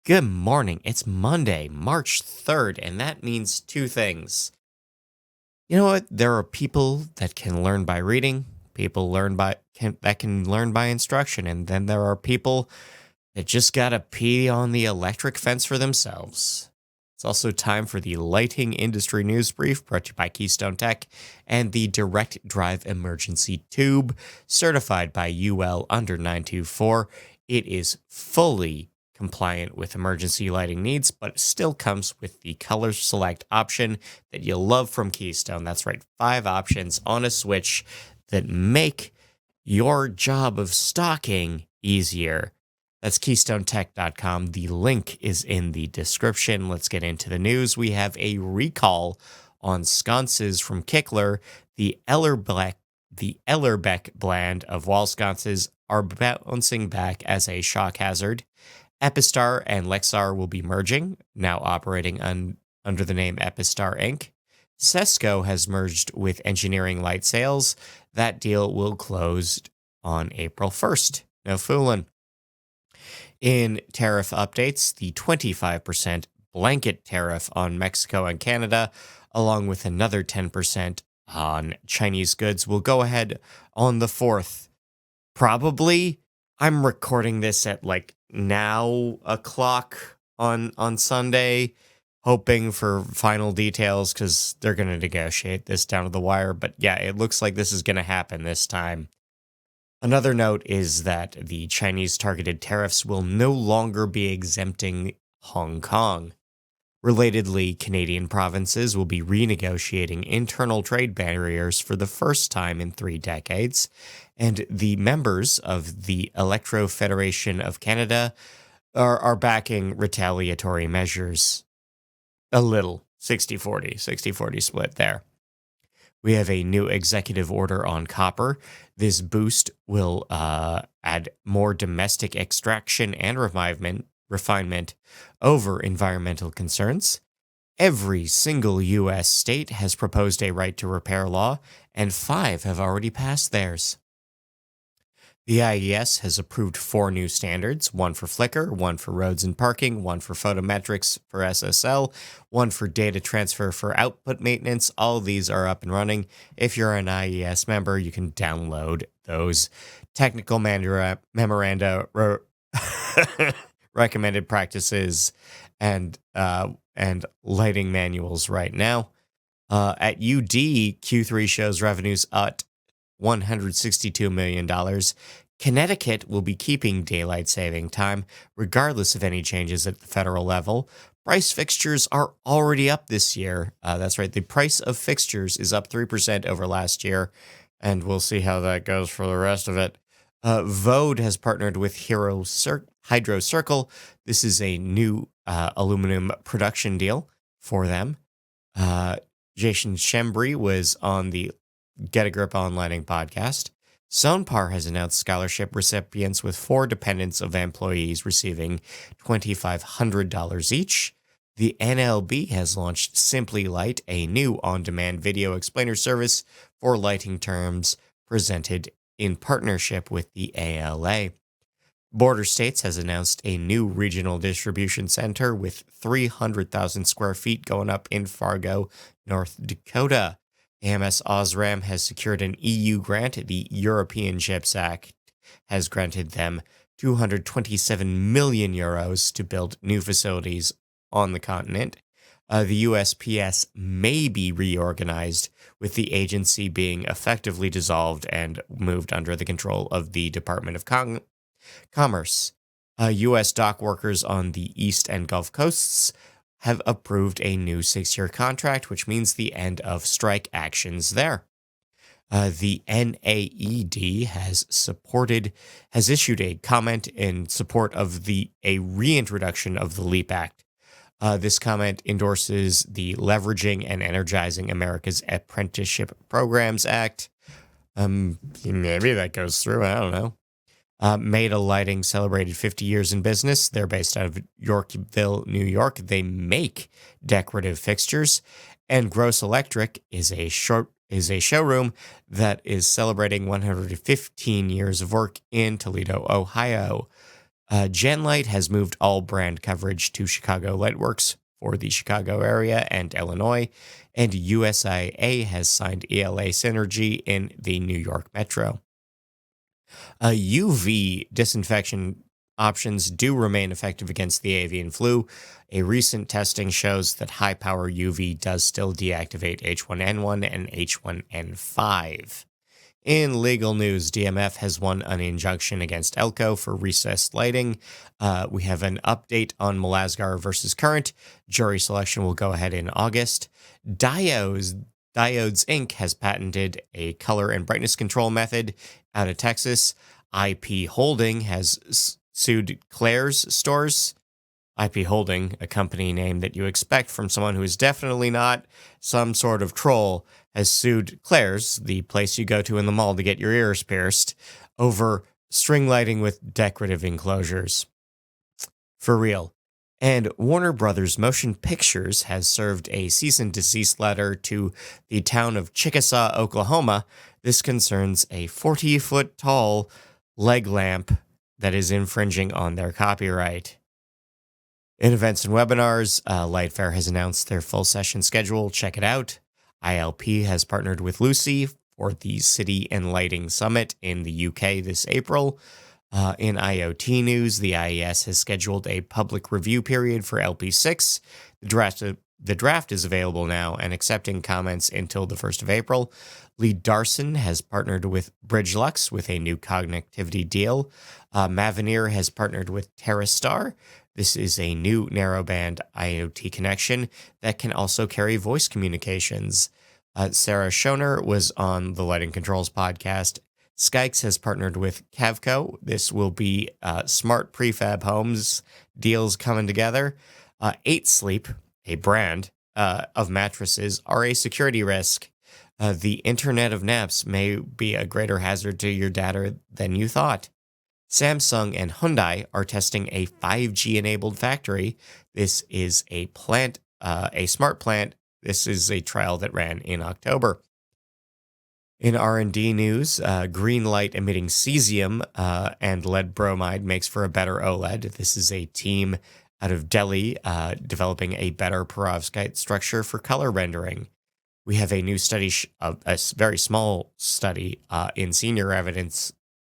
Good morning. It's Monday, March 3rd, and that means two things. You know what? There are people that can learn by reading, people that can learn by instruction, and then there are people that just got to pee on the electric fence for themselves. It's also time for the lighting industry news brief brought to you by Keystone Tech and the direct drive emergency tube certified by UL under 924. It is fully compliant with emergency lighting needs, but still comes with the color select option that you'll love from Keystone. That's right, 5 options on a switch that make your job of stalking easier. That's KeystoneTech.com. The link is in the description. Let's get into the news. We have a recall on sconces from Kickler. The Ellerbeck brand of wall sconces are bouncing back as a shock hazard. Epistar and Lexar will be merging, now operating under the name Epistar Inc. Sesco has merged with Engineering Light Sales. That deal will close on April 1st. No fooling. In tariff updates, the 25% blanket tariff on Mexico and Canada, along with another 10% on Chinese goods, will go ahead on the 4th. Probably. I'm recording this at now o'clock on Sunday, hoping for final details because they're going to negotiate this down to the wire. But yeah, it looks like this is going to happen this time. Another note is that the Chinese targeted tariffs will no longer be exempting Hong Kong. Relatedly, Canadian provinces will be renegotiating internal trade barriers for the first time in 3 decades, and the members of the Electro Federation of Canada are backing retaliatory measures. A little, 60-40 split there. We have a new executive order on copper. This boost will add more domestic extraction and refinement over environmental concerns. Every single U.S. state has proposed a right to repair law, and 5 have already passed theirs. The IES has approved 4 new standards, 1 for Flickr, 1 for roads and parking, 1 for photometrics for SSL, 1 for data transfer for output maintenance. All of these are up and running. If you're an IES member, you can download those technical memoranda, recommended practices, and lighting manuals right now. At UD, Q3 shows revenues at $162 million. Connecticut will be keeping daylight saving time, regardless of any changes at the federal level. Price fixtures are already up this year. That's right, the price of fixtures is up 3% over last year, and we'll see how that goes for the rest of it. Vode has partnered with Hydro Circle. This is a new aluminum production deal for them. Jason Shembri was on the Get a Grip on Lighting podcast. Sonepar has announced scholarship recipients with 4 dependents of employees receiving $2,500 each. The NLB has launched Simply Light, a new on-demand video explainer service for lighting terms presented in partnership with the ALA. Border States has announced a new regional distribution center with 300,000 square feet going up in Fargo, North Dakota. AMS Osram has secured an EU grant. The European Chips Act has granted them 227 million euros to build new facilities on the continent. The USPS may be reorganized, with the agency being effectively dissolved and moved under the control of the Department of Commerce. U.S. dock workers on the East and Gulf Coasts have approved a new 6-year contract, which means the end of strike actions there. The NAED has issued a comment in support of a reintroduction of the LEAP Act. This comment endorses the Leveraging and Energizing America's Apprenticeship Programs Act. Maybe that goes through, I don't know. Maida Lighting celebrated 50 years in business. They're based out of Yorkville, New York. They make decorative fixtures. And Gross Electric is a showroom that is celebrating 115 years of work in Toledo, Ohio. Genlight has moved all brand coverage to Chicago Lightworks for the Chicago area and Illinois, and USIA has signed ELA Synergy in the New York Metro. UV disinfection options do remain effective against the avian flu. A recent testing shows that high power UV does still deactivate H1N1 and H1N5. In legal news, DMF has won an injunction against Elko for recessed lighting. We have an update on Melasgar versus Current. Jury selection will go ahead in August. Diodes Inc. has patented a color and brightness control method out of Texas. IP Holding has sued Claire's stores. IP Holding, a company name that you expect from someone who is definitely not some sort of troll, has sued Claire's, the place you go to in the mall to get your ears pierced, over string lighting with decorative enclosures. For real. And Warner Brothers Motion Pictures has served a cease and desist letter to the town of Chickasaw, Oklahoma. This concerns a 40-foot tall leg lamp that is infringing on their copyright. In events and webinars, Lightfair has announced their full session schedule. Check it out. ILP has partnered with Lucy for the City and Lighting Summit in the UK this April. In IoT news, the IES has scheduled a public review period for LP6. The draft is available now and accepting comments until the 1st of April. Lee Darson has partnered with BridgeLux with a new connectivity deal. Mavenir has partnered with TerraStar. This is a new narrowband IoT connection that can also carry voice communications. Sarah Schoner was on the Lighting Controls podcast. Skykes has partnered with Cavco. This will be smart prefab homes deals coming together. 8 Sleep, a brand of mattresses, are a security risk. The Internet of Naps may be a greater hazard to your data than you thought. Samsung and Hyundai are testing a 5G-enabled factory. This is a smart plant. This is a trial that ran in October. In R&D news, green light emitting cesium and lead bromide makes for a better OLED. This is a team out of Delhi developing a better perovskite structure for color rendering. We have a new study, a very small study in senior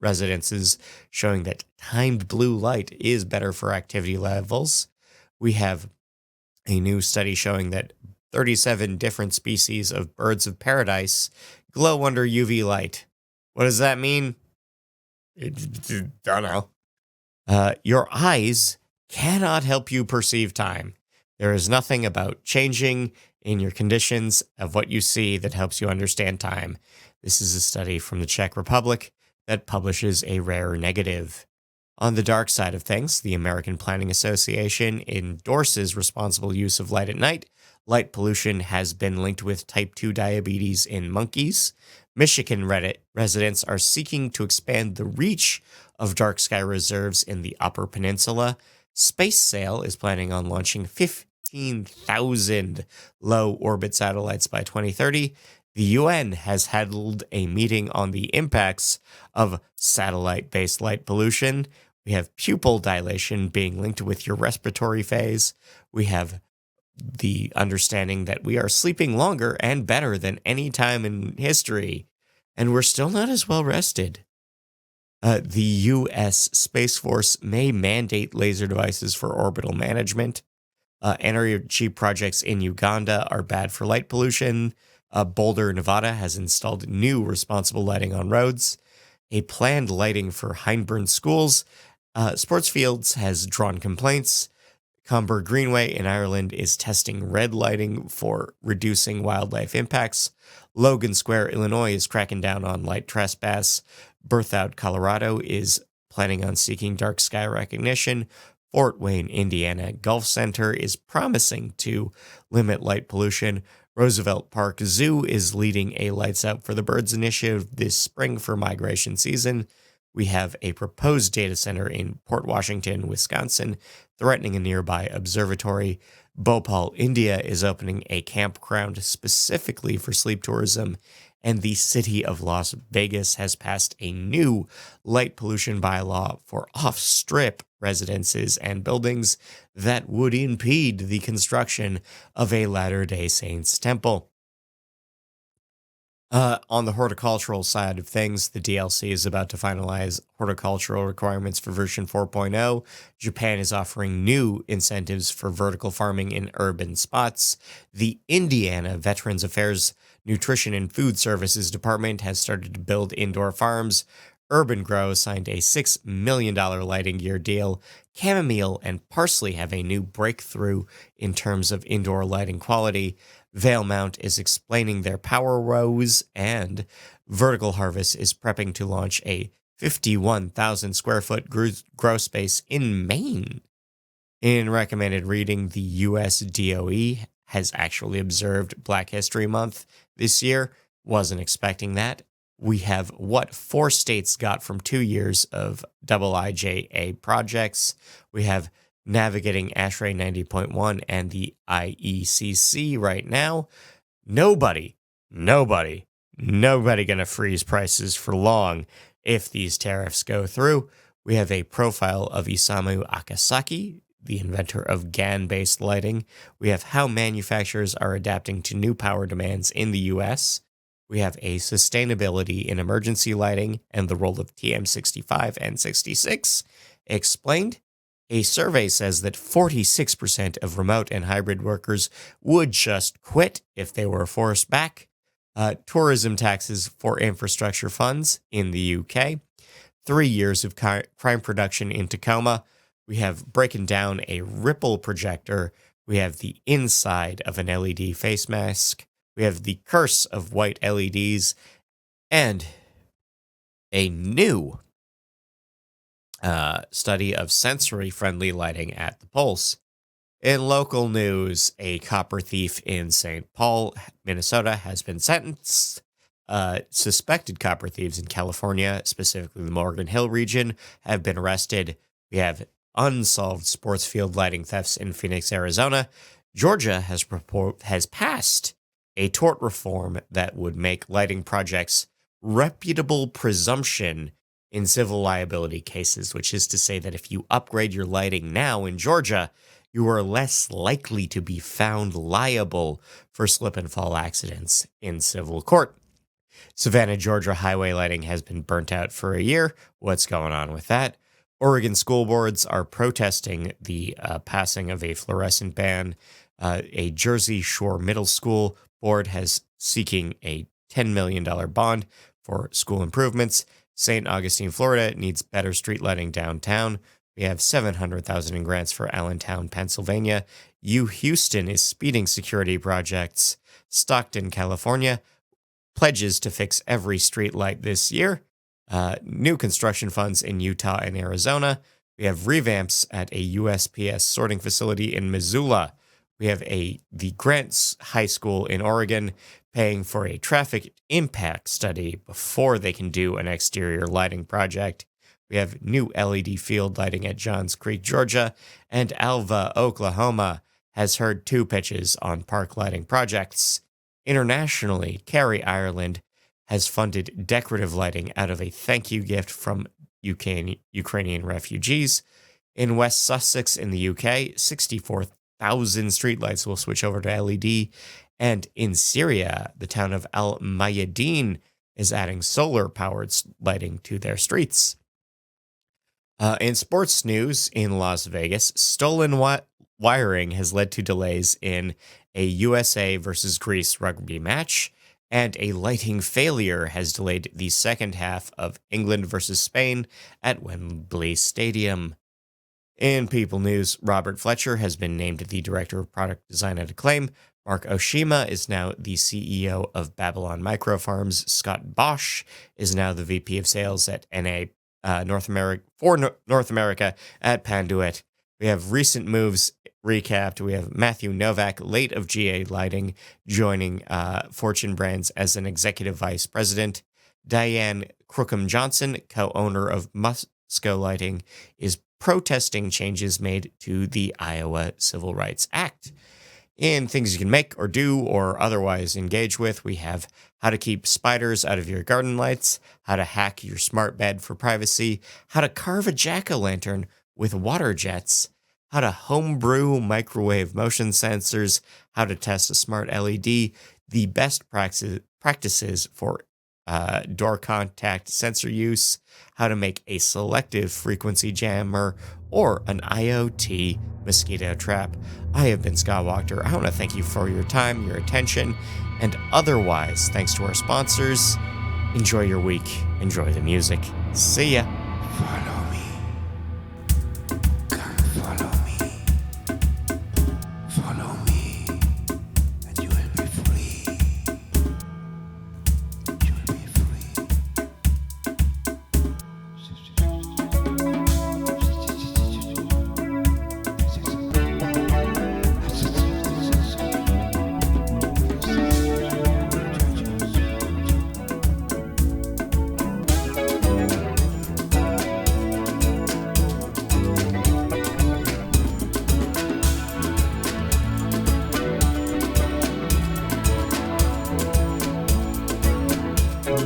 residences showing that timed blue light is better for activity levels. We have a new study showing that 37 different species of birds of paradise glow under UV light. What does that mean? I don't know. Your eyes cannot help you perceive time. There is nothing about changing in your conditions of what you see that helps you understand time. This is a study from the Czech Republic that publishes a rare negative. On the dark side of things, the American Planning Association endorses responsible use of light at night. Light pollution has been linked with type 2 diabetes in monkeys. Michigan residents are seeking to expand the reach of dark sky reserves in the Upper Peninsula. SpaceSail is planning on launching 15,000 low orbit satellites by 2030. The UN has held a meeting on the impacts of satellite-based light pollution. We have pupil dilation being linked with your respiratory phase. We have the understanding that we are sleeping longer and better than any time in history, and we're still not as well rested. The U.S. Space Force may mandate laser devices for orbital management. Energy projects in Uganda are bad for light pollution. Boulder, Nevada has installed new responsible lighting on roads. A planned lighting for Hindburn schools. Sports Fields has drawn complaints. Comber Greenway in Ireland is testing red lighting for reducing wildlife impacts. Logan Square, Illinois is cracking down on light trespass. Berthoud, Colorado is planning on seeking dark sky recognition. Fort Wayne, Indiana Gulf Center is promising to limit light pollution. Roosevelt Park Zoo is leading a Lights Out for the Birds initiative this spring for migration season. We have a proposed data center in Port Washington, Wisconsin, threatening a nearby observatory. Bhopal, India is opening a campground specifically for sleep tourism. And the city of Las Vegas has passed a new light pollution bylaw for off-strip residences and buildings that would impede the construction of a Latter-day Saints temple. On the horticultural side of things, the DLC is about to finalize horticultural requirements for version 4.0. Japan is offering new incentives for vertical farming in urban spots. The Indiana Veterans Affairs Nutrition and Food Services Department has started to build indoor farms. Urban Grow signed a $6 million lighting gear deal. Chamomile and parsley have a new breakthrough in terms of indoor lighting quality. Valemount is explaining their power woes, and Vertical Harvest is prepping to launch a 51,000 square foot grow space in Maine. In recommended reading, the US DOE has actually observed Black History Month this year. Wasn't expecting that. We have what 4 states got from 2 years of IIJA projects. We have navigating ASHRAE 90.1 and the IECC right now. Nobody gonna freeze prices for long if these tariffs go through. We have a profile of Isamu Akasaki, the inventor of GaN-based lighting. We have how manufacturers are adapting to new power demands in the US. We have a sustainability in emergency lighting and the role of TM65 and 66 explained. A survey says that 46% of remote and hybrid workers would just quit if they were forced back. Tourism taxes for infrastructure funds in the UK. 3 years of crime production in Tacoma. We have breaking down a ripple projector. We have the inside of an LED face mask. We have the curse of white LEDs. And a new study of sensory-friendly lighting at the polls. In local news, a copper thief in St. Paul, Minnesota, has been sentenced. Suspected copper thieves in California, specifically the Morgan Hill region, have been arrested. We have unsolved sports field lighting thefts in Phoenix, Arizona. Georgia has passed a tort reform that would make lighting projects reputable presumption in civil liability cases, which is to say that if you upgrade your lighting now in Georgia, you are less likely to be found liable for slip and fall accidents in civil court. Savannah, Georgia highway lighting has been burnt out for a year. What's going on with that? Oregon school boards are protesting the passing of a fluorescent ban. A Jersey Shore middle school board has seeking a $10 million bond for school improvements. St. Augustine, Florida needs better street lighting downtown. We have $700,000 in grants for Allentown, Pennsylvania. Houston is speeding security projects. Stockton, California pledges to fix every street light this year. New construction funds in Utah and Arizona. We have revamps at a USPS sorting facility in Missoula. We have the Grants High School in Oregon paying for a traffic impact study before they can do an exterior lighting project. We have new LED field lighting at Johns Creek, Georgia, and Alva, Oklahoma has heard 2 pitches on park lighting projects. Internationally, Kerry, Ireland has funded decorative lighting out of a thank you gift from Ukrainian refugees. In West Sussex in the UK, 64,000 streetlights will switch over to LED. And in Syria, the town of Al Mayadeen is adding solar-powered lighting to their streets. In sports news in Las Vegas, stolen wiring has led to delays in a USA versus Greece rugby match, and a lighting failure has delayed the second half of England versus Spain at Wembley Stadium. In People News, Robert Fletcher has been named the Director of Product Design at Acclaim. Mark Oshima is now the CEO of Babylon Microfarms. Scott Bosch is now the VP of Sales at North America at Panduit. We have recent moves recapped. We have Matthew Novak, late of GA Lighting, joining Fortune Brands as an executive vice president. Diane Crookham Johnson, co-owner of Musco Lighting, is protesting changes made to the Iowa Civil Rights Act. In things you can make or do or otherwise engage with, we have how to keep spiders out of your garden lights, how to hack your smart bed for privacy, how to carve a jack-o'-lantern with water jets, how to homebrew microwave motion sensors, how to test a smart LED, the best practices for door contact sensor use, how to make a selective frequency jammer, or an IoT mosquito trap. I have been Scott Wachter. I want to thank you for your time, your attention, and otherwise, thanks to our sponsors. Enjoy your week. Enjoy the music. See ya. Follow me. Come follow me. Follow me. And you will be free. You will be free.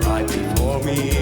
Right before me